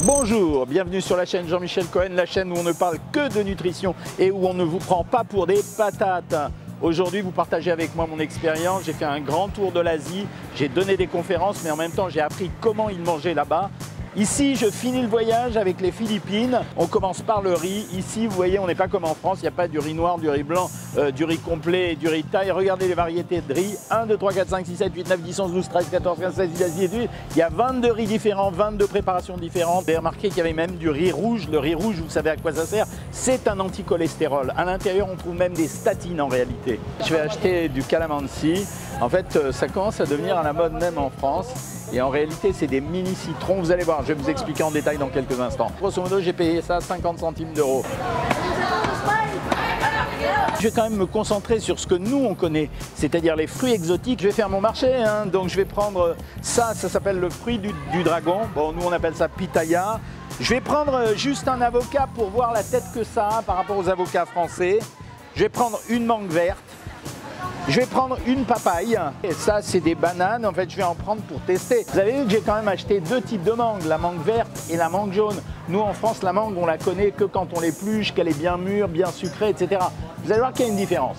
Bonjour, bienvenue sur la chaîne Jean-Michel Cohen, la chaîne où on ne parle que de nutrition et où on ne vous prend pas pour des patates. Aujourd'hui, vous partagez avec moi mon expérience. J'ai fait un grand tour de l'Asie, j'ai donné des conférences, mais en même temps, j'ai appris comment ils mangeaient là-bas. Ici, je finis le voyage avec les Philippines. On commence par le riz. Ici, vous voyez, on n'est pas comme en France. Il n'y a pas du riz noir, du riz blanc, du riz complet et du riz thaï. Regardez les variétés de riz. 1, 2, 3, 4, 5, 6, 7, 8, 9, 10, 11, 12, 13, 14, 15, 16, 17, 18. Il y a 22 riz différents, 22 préparations différentes. Vous avez remarqué qu'il y avait même du riz rouge. Le riz rouge, vous savez à quoi ça sert? C'est un anticholestérol. À l'intérieur, on trouve même des statines en réalité. Je vais acheter du calamansi. En fait, ça commence à devenir à la mode même en France. Et en réalité, c'est des mini citrons. Vous allez voir, je vais vous expliquer en détail dans quelques instants. Grosso modo, j'ai payé ça 50 centimes d'euros. Je vais quand même me concentrer sur ce que nous, on connaît, c'est-à-dire les fruits exotiques. Je vais faire mon marché, hein. Donc je vais prendre ça s'appelle le fruit du dragon. Bon, nous, on appelle ça pitaya. Je vais prendre juste un avocat pour voir la tête que ça a par rapport aux avocats français. Je vais prendre une mangue verte. Je vais prendre une papaye, et ça c'est des bananes, en fait je vais en prendre pour tester. Vous avez vu que j'ai quand même acheté deux types de mangue, la mangue verte et la mangue jaune. Nous en France, la mangue on la connaît que quand on l'épluche, qu'elle est bien mûre, bien sucrée, etc. Vous allez voir qu'il y a une différence.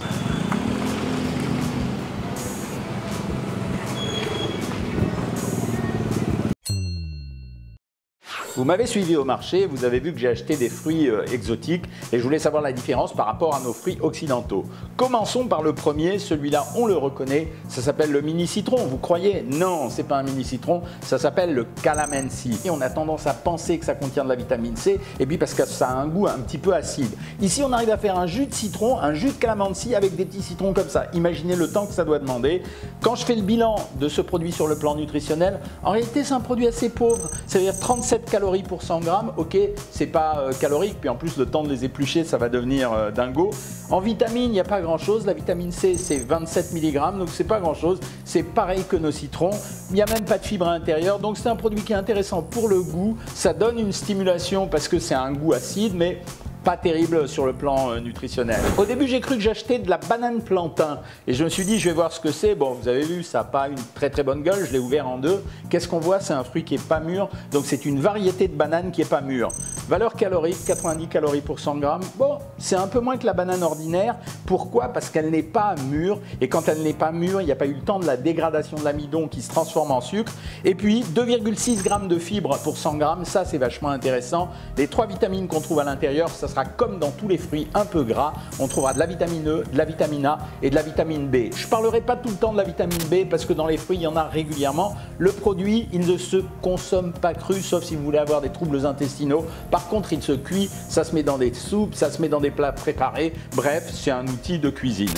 Vous m'avez suivi au marché, vous avez vu que j'ai acheté des fruits exotiques et je voulais savoir la différence par rapport à nos fruits occidentaux. Commençons par le premier, celui-là on le reconnaît, ça s'appelle le mini citron, vous croyez? Non, c'est pas un mini citron, ça s'appelle le calamansi. Et on a tendance à penser que ça contient de la vitamine C et puis parce que ça a un goût un petit peu acide. Ici on arrive à faire un jus de citron, un jus de calamansi avec des petits citrons comme ça. Imaginez le temps que ça doit demander. Quand je fais le bilan de ce produit sur le plan nutritionnel, en réalité c'est un produit assez pauvre, c'est-à-dire 37 calories pour 100 grammes, ok, c'est pas calorique, puis en plus le temps de les éplucher ça va devenir dingo. En vitamine, il n'y a pas grand chose, la vitamine C c'est 27 mg, donc c'est pas grand chose, c'est pareil que nos citrons, il n'y a même pas de fibres à l'intérieur, donc c'est un produit qui est intéressant pour le goût, ça donne une stimulation parce que c'est un goût acide, mais pas terrible sur le plan nutritionnel. Au début, j'ai cru que j'achetais de la banane plantain et je me suis dit, je vais voir ce que c'est. Bon, vous avez vu, ça n'a pas une très bonne gueule, je l'ai ouvert en deux. Qu'est-ce qu'on voit? C'est un fruit qui n'est pas mûr, donc c'est une variété de banane qui n'est pas mûre. Valeur calorique, 90 calories pour 100 grammes. Bon, c'est un peu moins que la banane ordinaire. Pourquoi? Parce qu'elle n'est pas mûre et quand elle n'est pas mûre, il n'y a pas eu le temps de la dégradation de l'amidon qui se transforme en sucre. Et puis, 2,6 grammes de fibres pour 100 grammes, ça c'est vachement intéressant. Les 3 vitamines qu'on trouve à l'intérieur, ça sera comme dans tous les fruits un peu gras, on trouvera de la vitamine E, de la vitamine A et de la vitamine B. Je ne parlerai pas tout le temps de la vitamine B parce que dans les fruits il y en a régulièrement. Le produit il ne se consomme pas cru sauf si vous voulez avoir des troubles intestinaux. Par contre il se cuit, ça se met dans des soupes, ça se met dans des plats préparés. Bref, c'est un outil de cuisine.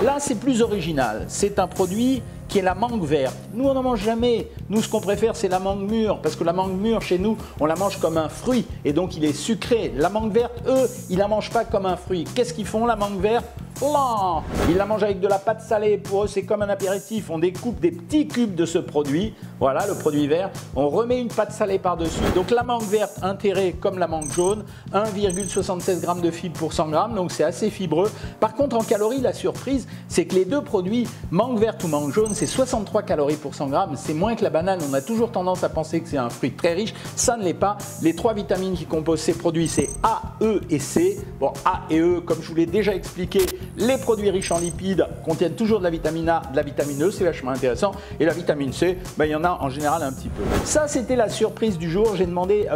Là c'est plus original, c'est un produit qui est la mangue verte. Nous on n'en mange jamais, nous ce qu'on préfère c'est la mangue mûre, parce que la mangue mûre chez nous on la mange comme un fruit et donc il est sucré. La mangue verte, eux, ils la mangent pas comme un fruit. Qu'est-ce qu'ils font la mangue verte? Oh, ils la mangent avec de la pâte salée, pour eux c'est comme un apéritif, on découpe des petits cubes de ce produit, voilà le produit vert, on remet une pâte salée par-dessus. Donc la mangue verte intérêt comme la mangue jaune, 1,76 g de fibres pour 100 grammes, donc c'est assez fibreux. Par contre en calories, la surprise c'est que les deux produits, mangue verte ou mangue jaune, c'est 63 calories pour 100 grammes, c'est moins que la banane. On a toujours tendance à penser que c'est un fruit très riche, ça ne l'est pas. Les 3 vitamines qui composent ces produits c'est A, E et C. Bon, A et E, comme je vous l'ai déjà expliqué, les produits riches en lipides contiennent toujours de la vitamine A, de la vitamine E, c'est vachement intéressant. Et la vitamine C, ben, il y en a en général un petit peu. Ça, c'était la surprise du jour. J'ai demandé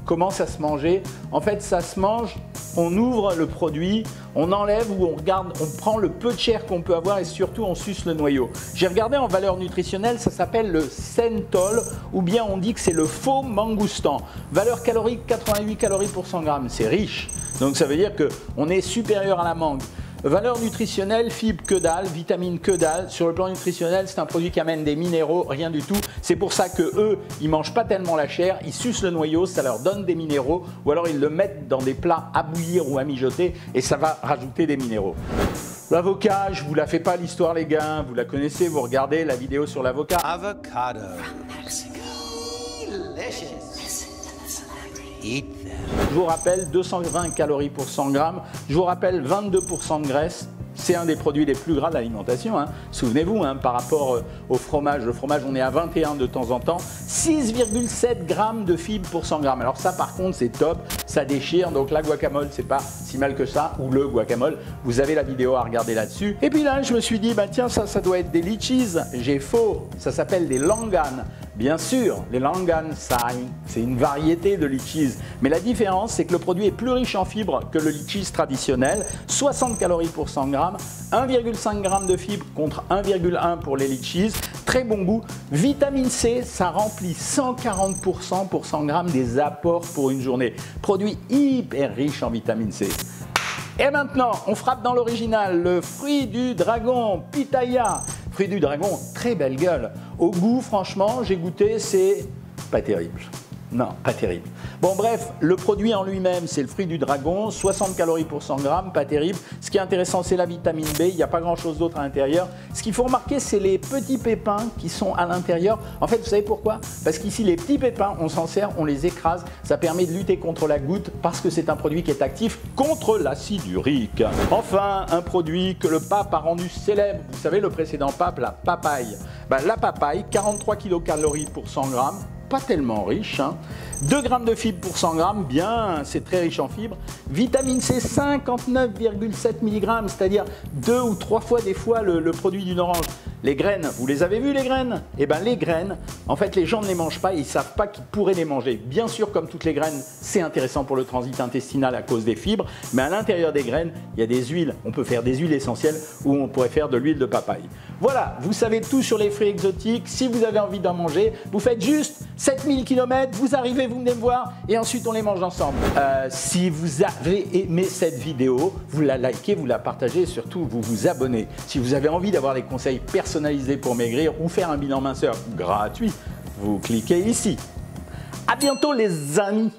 comment ça se mangeait. En fait, ça se mange, on ouvre le produit, on enlève ou on regarde, on prend le peu de chair qu'on peut avoir et surtout on suce le noyau. J'ai regardé en valeur nutritionnelle, ça s'appelle le Centol ou bien on dit que c'est le faux mangoustan. Valeur calorique, 88 calories pour 100 grammes, c'est riche. Donc ça veut dire qu'on est supérieur à la mangue. Valeur nutritionnelle, fibres que dalle, vitamines que dalle. Sur le plan nutritionnel, c'est un produit qui amène des minéraux, rien du tout. C'est pour ça que eux, ils mangent pas tellement la chair, ils sucent le noyau, ça leur donne des minéraux, ou alors ils le mettent dans des plats à bouillir ou à mijoter et ça va rajouter des minéraux. L'avocat, je vous la fais pas l'histoire les gars, vous la connaissez, vous regardez la vidéo sur l'avocat. Avocado. Eat them. Je vous rappelle 220 calories pour 100 grammes, je vous rappelle 22% de graisse. c'est un des produits les plus gras de l'alimentation. Hein. Souvenez-vous, hein, par rapport au fromage, le fromage, on est à 21 de temps en temps. 6,7 grammes de fibres pour 100 grammes. Alors ça, par contre, c'est top, ça déchire. Donc la guacamole, c'est pas si mal que ça, ou le guacamole. Vous avez la vidéo à regarder là-dessus. Et puis là, je me suis dit, bah tiens, ça doit être des litchis. J'ai faux, ça s'appelle des langan. Bien sûr, les langan sine, c'est une variété de litchis. Mais la différence, c'est que le produit est plus riche en fibres que le litchis traditionnel. 60 calories pour 100 grammes, 1,5 g de fibres contre 1,1 pour les litchis. Très bon goût. Vitamine C, ça remplit 140% pour 100 grammes des apports pour une journée. Produit hyper riche en vitamine C. Et maintenant, on frappe dans l'original, le fruit du dragon, pitaya. Fruit du dragon, très belle gueule. Au goût, franchement, j'ai goûté, c'est pas terrible. Non, pas terrible. Bon bref, le produit en lui-même, c'est le fruit du dragon, 60 calories pour 100 grammes, pas terrible. Ce qui est intéressant, c'est la vitamine B, il n'y a pas grand-chose d'autre à l'intérieur. Ce qu'il faut remarquer, c'est les petits pépins qui sont à l'intérieur. En fait, vous savez pourquoi? Parce qu'ici, les petits pépins, on s'en sert, on les écrase. Ça permet de lutter contre la goutte parce que c'est un produit qui est actif contre l'acide urique. Enfin, un produit que le pape a rendu célèbre. Vous savez, le précédent pape, la papaye. La papaye, 43 kilocalories pour 100 grammes. Pas tellement riche, hein. 2 grammes de fibres pour 100 grammes, bien, c'est très riche en fibres. Vitamine C, 59,7 mg, c'est-à-dire 2 ou 3 fois des fois le produit d'une orange. Les graines, vous les avez vues les graines? Eh bien les graines, en fait les gens ne les mangent pas, ils ne savent pas qu'ils pourraient les manger. Bien sûr, comme toutes les graines, c'est intéressant pour le transit intestinal à cause des fibres, mais à l'intérieur des graines, il y a des huiles. On peut faire des huiles essentielles ou on pourrait faire de l'huile de papaye. Voilà, vous savez tout sur les fruits exotiques. Si vous avez envie d'en manger, vous faites juste 7000 km, vous arrivez, vous venez me voir et ensuite on les mange ensemble. Si vous avez aimé cette vidéo, vous la likez, vous la partagez et surtout vous vous abonnez. Si vous avez envie d'avoir des conseils personnalisés pour maigrir ou faire un bilan minceur gratuit, vous cliquez ici. À bientôt les amis.